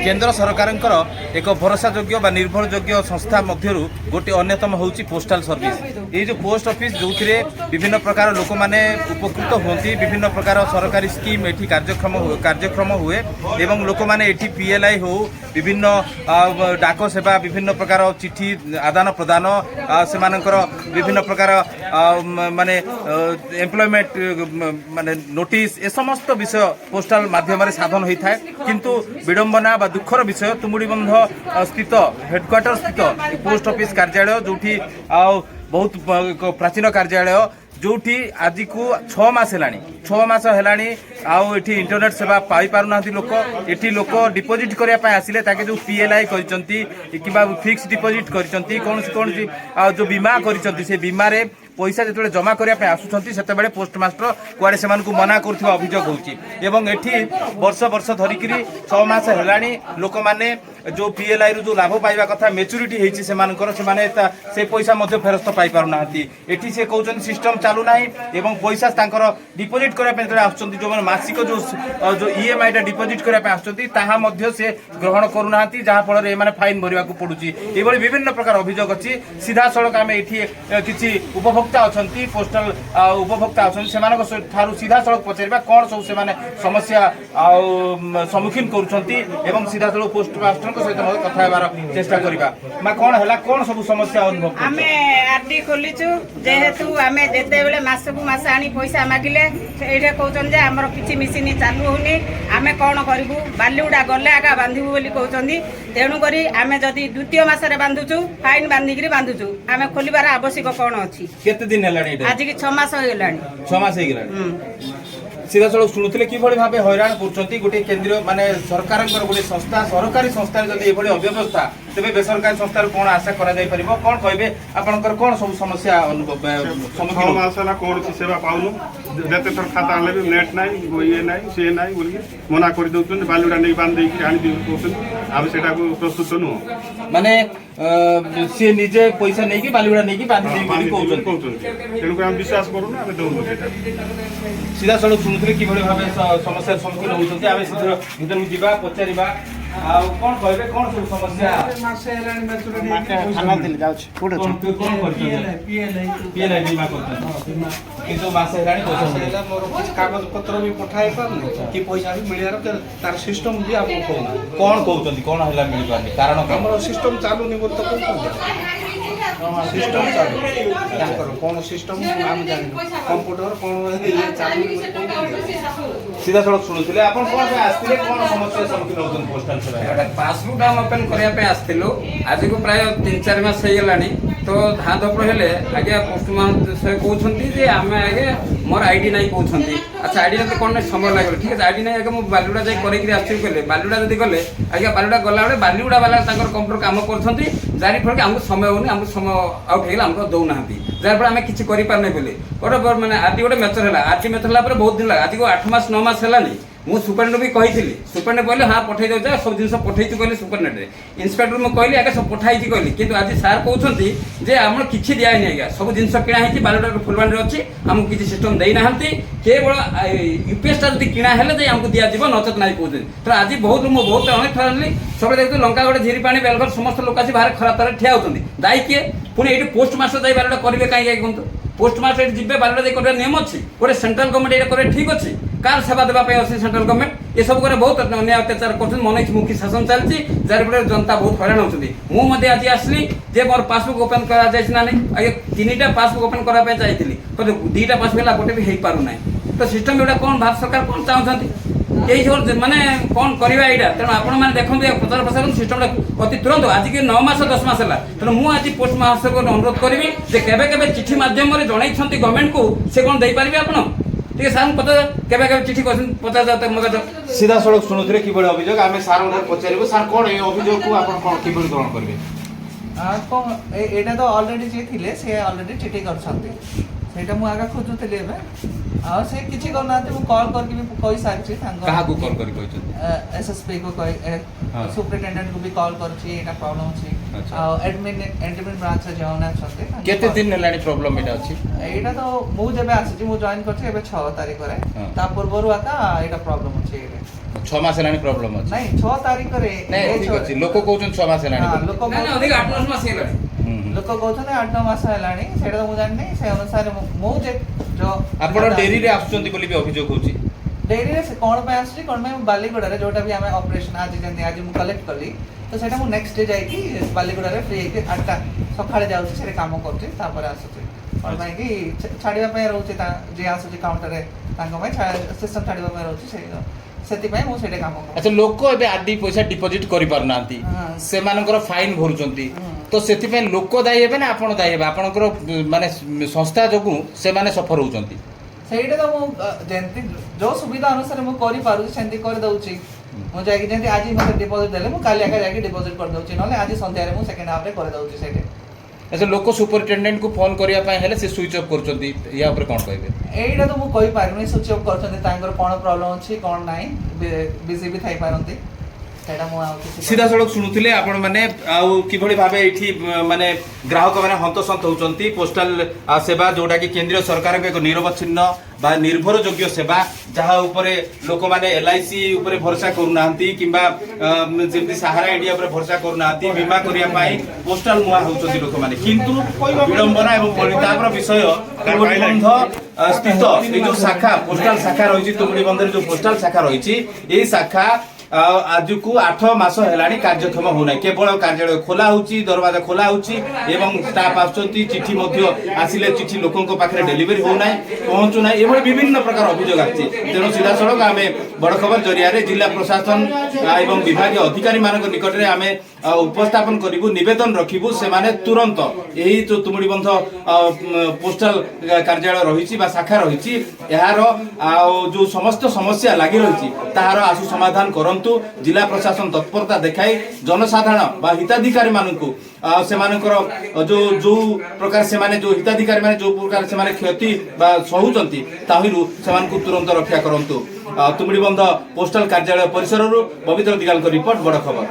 केंद्र सरकार एक भरोसायोग्य बा निर्भरयोग्य संस्था मध्य गोटे अन्यतम होची पोस्टल सर्विस। ये जो पोस्ट ऑफिस जो विभिन्न प्रकार लोक मैंने उपकृत होती, विभिन्न प्रकार सरकारी स्कीम ये कार्यक्रम हुए एवं लोक मैंने ये पीएलआई हो विभिन्न डाक सेवा विभिन्न प्रकार चिठी आदान प्रदान से विभिन्न प्रकार माने एम्प्लॉयमेंट माने नोटिस ए समस्त विषय पोस्टल माध्यम साधन होता है। किंतु विडंबना बा दुखर विषय तुमुड़ीबंध स्थित हेडक्वार्टर स्थित पोस्ट ऑफिस कार्यालय जो बहुत प्राचीन कार्यालय जो आज को 6 मास है 6 मास है आउट इंटरनेट सेवा पाई पारना लोक ये लोक डिपोजिट करने आसिले ताकि जो पीएलआई कर फिक्स डिपोजिट कर कौन जो बीमा कर बीमा पैसा जो जमा करने आसुँच से पोस्टमास्टर कुआड़े से मना कर अभियोग होती वर्ष वर्ष धरिक 6 मास है लोक मैंने जो पीएलआई रू जो लाभ पाइबा कथा मेच्योरिटी होती से पैसा फेरस्त पाई पारना ये से कहते सिस्टम चालू ना एवं पैसा डिपोजिट करने आसुँच जो मासिक जो ईएमआई टा डिपोजिट करने आसुँच से ग्रहण करूना जहाँफल ये फाइन भरवा पड़ुची ये विभिन्न प्रकार अभियोग अच्छी सीधा सड़क आम ये किसी उपभोक्ता अच्छा पोस्टल उपभोक्ता अच्छा से सीधा सड़क पचार कौन सब से समस्या सम्मुखीन कर सीधा सड़क पोस्टमास्टर सहित कथा हेबार चेष्टा करबा मा कौन हला कौन सब समस्या अनुभव आमे आरडी खोलिचु जेहेतु आमे जेते बेले मासकु मास आनी पैसा मागिले एठे कहउछन जे हमर किछि मिसिनी चालू होनी आमे कोन करिवु बालीउडा गले आगा बांधिबु बोली कहउछन्दी तेनु करी आमे जदी द्वितीय मासरे बांधुचु फाइन बांधिगिरी बांधुचु आमे खोलिबार आवश्यक कोन अछि केते दिन हेलानी एटा आज की 6 मास हो गेलानी 6 मास हो गेलानी सीधा सड़क शुणुले कि भाव हैरान कर गोटे केंद्रीय माने सरकार गोटे संस्था सरकारी संस्था जब ये अव्यवस्था तेज बेसरकारी संस्था कौन आशा कौन कहे आपंकर कौन सब समस्या सम्मुखीन कौन सेवा पाऊनु जिते थर खाता आने भी नेट ना ये ना सी ना बोलिए मना कर दौरान बालुड़ा नहीं बांध आनी आम से प्रस्तुत नुह माने सी निजे पैसा नहीं बालुड़ा नहीं बांधी तेणुक आम विश्वास करूना आम दौनु सीधा सड़क शुणुले कि भाव समस्या सम्मुखीन होती आम शीघ्र भर जा पचार कौन कहे कौन सब समस्या पीएलआई बीमा कागज पत्र भी पठाई पारनी कि पैसा भी मिल तार सिस्टम भी आप कौन कहते कौन है मिल पारनी कारण आम सिस्टम चालू नहीं बोलते सिस्टम चालू कौन सिस्टम आम जान कंप्यूटर कौन चालू सीधा सड़क शुणुले आप कौन आसते कौन समस्या सम्मुखीन होती पोस्टल सेवा पासबुक आम ओपन करने आसलु आज को प्राय 3-4 मास हो गलानी तो धाँ धपड़ हेले आगे पोस्टमास्टर कहते आम आगे मोर आईडी नहीं कहते अच्छा आईडी ना कौन समय लगे ठीक है आईडी नहीं आगे मुझे बालुड़ा जाए करें बालुड़ा जब गले आगे बालुड़ा गला बेले बालुड़ा वाला कंप्यूटर कम कर जारी फल आमको समय होनी आमको समय आउट होगा आमको दौना जार आम किसी करें बोले गोटे मैंने आरटी गोटे मेचर है आरटी मेचर है बहुत दिन लगा आज को 8 मास 9 मास है मुझे सुपरिटेडेंट भी कही सुपरिटेडेंट कहले हाँ पठे दे सब जिन पठे कहले सुपरिटेडेंट इंस्पेक्टर मुझे कहली आगे सब पठाई कहली कि आज सार कहते जे आम किसी दिखाई आज्ञा सब जिन किଣା बालुड़ा फुलबाणी अच्छी आमको किसी सिस्टम देना केवल यूपीएसटा जब किଣା हेले आमको दिज्व नचेत ना कहते तो आज बहुत बहुत अनेक थर आनी सब देखते लंका गोटे झीरी पानी बेलघर समस्त लोक आसी बाहर खराब तरह ठिया होती दायी किए पुणी ये पोस्टमास्टर जाए बालुड़ा करेंगे कहीं कहते पोस्टमास्टर जी बालुड़ा जाए कर नियम अच्छी गोटे सेंट्रल गवर्नमेंट ये करे ठीक अच्छे कार सेवा देवाई अच्छे सेंट्रल गवर्नमेंट ये सब बहुत अन्याय अत्याचार कर मनमुखी शासन चलती जार फल जनता बहुत हैरान होती मुझे आज आसली जे मोर पासबुक ओपन करा ना आगे 3टा पासबुक ओपन करने चाहिए 2टा पासबुक गोटे भी हो पार ना तो सिस्टम एटा कौन भारत सरकार कौन चाहते यही सब माने कौन करवा यहाँ तेणु आपने देखते प्रचार प्रसार सिस्टम अति तुरंत आज के 9 मास 10 मास है तेणु मुझे पोस्टमास्टर को अनुरोध करी जे केबे चिठी माध्यम जनई गवर्नमेंट को से कौन दे पारे आप ठीक सार पचार केबे चिठी पचार मगे सीधा सड़क शुणुले कि अभियोग आम सार पचारू सार कौन ये अभियोग को आप कि ग्रहण करेंगे यहाँ तो अलरेडी जे थिले से अलरेडी चिठी करछन्ते मु आगा खोजुଥିଲି ଏବେ ଆଉ से किछि करना मु कॉल करके भी कहि सारछि कहा को कॉल करी कहै एसएसपी को कहि सुपरिटेंडेंट को भी कॉल करछि एटा प्रॉब्लम अछि आ एडमिन ब्रांच से जौना छते केते दिन हेलानी प्रॉब्लम एटा अछि एटा तो मु जेबे आछि मु जॉइन करछि एबे 6 तारिख रे ता पूर्वरु आका एटा प्रॉब्लम अछि एटा 6 ମାସ ହେଲାଣି ପ୍ରୋବ୍ଲେମ ଅଛି ନାଇଁ 6 ତାରିଖରେ ନାଇଁ ଠିକ ଅଛି ଲୋକ କହୁଛନ୍ତି 6 ମାସ ହେଲାଣି ବୋଲି। ଲୋକ ନାଇଁ ଅଧିକ 8-9 ମାସ ହେଇଗଲାଣି। ଲୋକ କହୁଛନ୍ତି 8-9 ମାସ ହେଲାଣି, ସେଇଟା ତ ମୁଁ ଜାଣିନି। ସେ ଅନୁସାରେ ମୁଁ ଯେ ଆପଣ ଡେରିରେ ଆସୁଛନ୍ତି ବୋଲି ବି ଅଭିଯୋଗ ହଉଛି। ଡେରିରେ ସେ କ'ଣ ପାଇଁ ଆସୁଛି, କ'ଣ ପାଇଁ ବାଲିଗୁଡ଼ାରେ ଯୋଉଟା ବି ଆମେ ଅପରେସନ ଆଜି ଯେମିତି ଆଜି ମୁଁ କଲେକ୍ଟ କଲି, ତ ସେଇଟା ମୁଁ ନେକ୍ସଟ ଡେ ଯାଇକି ବାଲିଗୁଡ଼ାରେ ଫ୍ରି ହେଇକି 8ଟା ସକାଳେ ଯାଉଛି, ସେଠି କାମ କରୁଛି, ତାପରେ ଆସୁଛି। କ'ଣ ପାଇଁ କି ଛାଡ଼ିବା ପାଇଁ ରହୁଛି, ଯିଏ ଆସୁଛି କାଉଣ୍ଟରରେ ତାଙ୍କ ପାଇଁ ସିଷ୍ଟମ ଛାଡ଼ିବା ପାଇଁ ରହୁଛି, ସେଥିପାଇଁ ମୁଁ ସେଇଠି କାମ କରୁଛି। ଆଚ୍ଛା ଲୋକ ଏବେ ଆରଡି ପଇସା ଡିପୋଜିଟ୍ କରିପାରୁନାହାନ୍ତି, ସେମାନଙ୍କର ଫାଇନ୍ ଭରୁଛନ୍ତି, ତ ସେଥିପାଇଁ ଲୋକ ଦାୟୀ ହେବେ ନା ଆପଣ ଦାୟୀ ହେବେ? ଆପଣଙ୍କର ମାନେ ସଂସ୍ଥା ଯୋଗୁଁ ସେମାନେ ସଫର ହଉଛନ୍ତି। ସେଇଟା ତ ମୁଁ ଯେମିତି ଯୋଉ ସୁବିଧା ଅନୁସାରେ ମୁଁ କରିପାରୁଛି ସେମିତି କରିଦଉଛି। ମୁଁ ଯାଇକି ଯେମିତି ଆଜି ମୋତେ ଡିପୋଜିଟ୍ ଦେଲେ ମୁଁ କାଲି ଆগে ଯାଇକି ଡିପୋଜିଟ୍ କରିଦଉଛି, ନହେଲେ ଆଜି ସନ୍ଧ୍ୟାରେ ମୁଁ ସେକେଣ୍ଡ ହାଫ୍ରେ କରିଦଉଛି ସେଇଠି। ଆଚ୍ଛା ଲୋକ ସୁପରିଟେଣ୍ଡେଣ୍ଟକୁ ଫୋନ୍ କରିବା ପାଇଁ ହେଲେ ସେ ସୁଇଚ୍ ଅଫ୍ କରୁଛନ୍ତି, ୟା ଉପରେ କ'ଣ କହିବେ? ଏଇଟା ତ ମୁଁ କହିପାରିବିନି ସୁଇଚ୍ ଅଫ୍ କରୁଛନ୍ତି, ତାଙ୍କର କ'ଣ ପ୍ରୋବ୍ଲେମ୍ ଅଛି କ'ଣ ନାହିଁ, ବିଜି ବି ଥାଇପାରନ୍ତି, ସେଇଟା ମୁଁ ଆଉ କିଛି ସିଧାସଳଖ ଶୁଣୁଥିଲେ ଆପଣ ମାନେ ଆଉ କିଭଳି ଭାବେ ଏଠି ମାନେ ଗ୍ରାହକ ମାନେ ହନ୍ତସନ୍ତ ହଉଛନ୍ତି। ପୋଷ୍ଟାଲ ସେବା ଯୋଉଟାକି କେନ୍ଦ୍ରୀୟ ସରକାରଙ୍କ ଏକ ନିରବଚ୍ଛିନ୍ନ ବା ନିର୍ଭରଯୋଗ୍ୟ ସେବା, ଯାହା ଉପରେ ଲୋକମାନେ LIC ଉପରେ ଭରସା କରୁନାହାନ୍ତି କିମ୍ବା ଯେମିତି ସାହାରା ଇଣ୍ଡିଆ ଉପରେ ଭରସା କରୁନାହାନ୍ତି, ବୀମା କରିବା ପାଇଁ ପୋଷ୍ଟାଲ ମୁହାଁ ହଉଛନ୍ତି ଲୋକମାନେ। କିନ୍ତୁ ବିଡ଼ମ୍ବନା ଏବଂ ପରିତାପର ବିଷୟ ତୁମୁଡ଼ିବନ୍ଧ ସ୍ଥିତ এই ଯୋଉ ଶାଖା ପୋଷ୍ଟାଲ ଶାଖା ରହିଛି, ତୁମୁଡ଼ିବନ୍ଧରେ ଯୋଉ ପୋଷ୍ଟାଲ ଶାଖା ରହିଛି, এই ଶାଖା ଆଜକୁ 8 ମାସ ହେଲାଣି କାର୍ଯ୍ୟକ୍ଷମ ହଉନାହିଁ। କେବଳ କାର୍ଯ୍ୟାଳୟ ଖୋଲା ହଉଛି, ଦରବାଜା ଖୋଲା ହଉଛି ଏବଂ ଷ୍ଟାଫ ଆସୁଛନ୍ତି, ଚିଠି ମଧ୍ୟ ଆସିଲେ ଚିଠି ଲୋକଙ୍କ ପାଖରେ ଡେଲିଭରି ହଉନାହିଁ, ପହଞ୍ଚୁନାହିଁ, ଏଭଳି ବିଭିନ୍ନ ପ୍ରକାର ଅଭିଯୋଗ ଆସିଛି। ତେଣୁ ସିଧାସଳଖ ଆମେ ବଡ଼ ଖବର ଜରିଆରେ ଜିଲ୍ଲା ପ୍ରଶାସନ ଏବଂ ବିଭାଗୀୟ ଅଧିକାରୀମାନଙ୍କ ନିକଟରେ ଆମେ ଉପସ୍ଥାପନ କରିବୁ, ନିବେଦନ ରଖିବୁ, ସେମାନେ ତୁରନ୍ତ ଏହି ଯେଉଁ ତୁମୁଡ଼ିବନ୍ଧ ପୋଷ୍ଟାଲ କାର୍ଯ୍ୟାଳୟ ରହିଛି ବା ଶାଖା ରହିଛି, ଏହାର ଯେଉଁ ସମସ୍ତ ସମସ୍ୟା ଲାଗି ରହିଛି ତାହାର ଆଶୁ ସମାଧାନ କରନ୍ତୁ। ଜିଲ୍ଲା ପ୍ରଶାସନ ତତ୍ପରତା ଦେଖାଇ ଜନସାଧାରଣ ବା ହିତାଧିକାରୀମାନଙ୍କୁ ସେମାନଙ୍କର ଯୋଉ ପ୍ରକାର ସେମାନେ ଯୋଉ ହିତାଧିକାରୀମାନେ ଯୋଉ ପ୍ରକାର ସେମାନେ କ୍ଷତି ବା ସହୁଛନ୍ତି, ତାହିରୁ ସେମାନଙ୍କୁ ତୁରନ୍ତ ରକ୍ଷା କରନ୍ତୁ। ତୁମୁଡ଼ିବନ୍ଧ ପୋଷ୍ଟାଲ କାର୍ଯ୍ୟାଳୟ ପରିସରରୁ ପବିତ୍ର ଦିଗାଲଙ୍କ ରିପୋର୍ଟ, ବଡ଼ ଖବର।